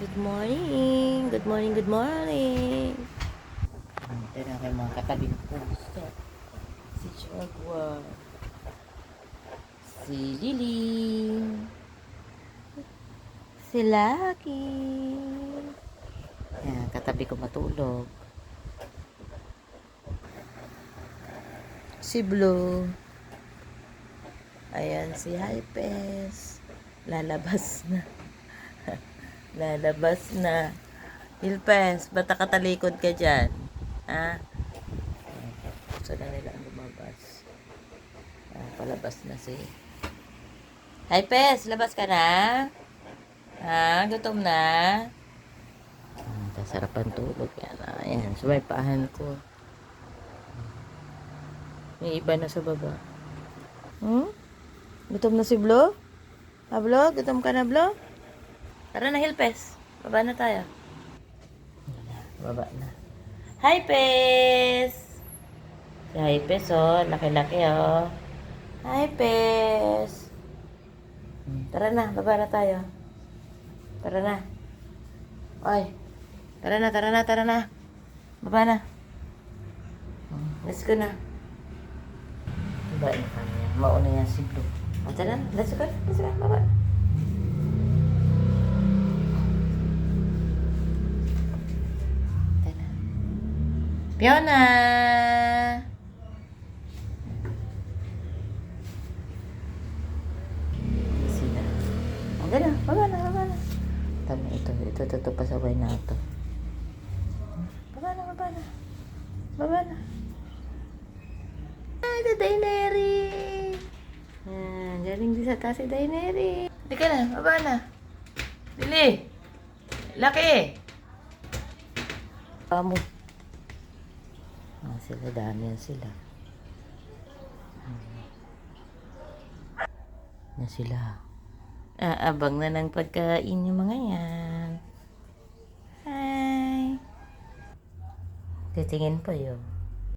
Good morning! Good morning, good morning! Ito na kayo mga katabing puso. Si Jaguar. Si Liling. Si Lucky. Yan, katabi ko matulog. Si Blue. Ayan, si Hypes. Lalabas na. Lalabas na. Hilpes, ba't nakatalikod ka dyan? Ha? Gusto na nila lumabas. Palabas na si... Hypes, labas ka na? Ha? Gutom na? Kasarapan tulog yan. Ayan, sumaypahan ko. May iba na sa baba. Gutom na si Blo? Ha, Blo? Gutom ka na, Blo? Tara na, Hilpes. Baba na tayo. Baba na. Hypes! Si Hypes, oh. Laki-laki, oh. Hypes! Tara na, baba na tayo. Tara na. Oy. Tara na, tara na, tara na. Baba na. Let's go na. Baba na kanya. Mauna yan si Blue. Tara na, let's go. Let's go, baba. Tara. Fiona! Sila. Tara, baba na, baba na. Tama, ito pasaway na ito. Baba na, baba na. Baba na. Ay, the Dainary! Galing din sa taas si Dainary. Hindi ka na, baba na. Dili! Laki! Amo. Sila, dami yan sila. Yan sila. Abang na ng pagkain yung mga yan. Hi! Titingin pa yun.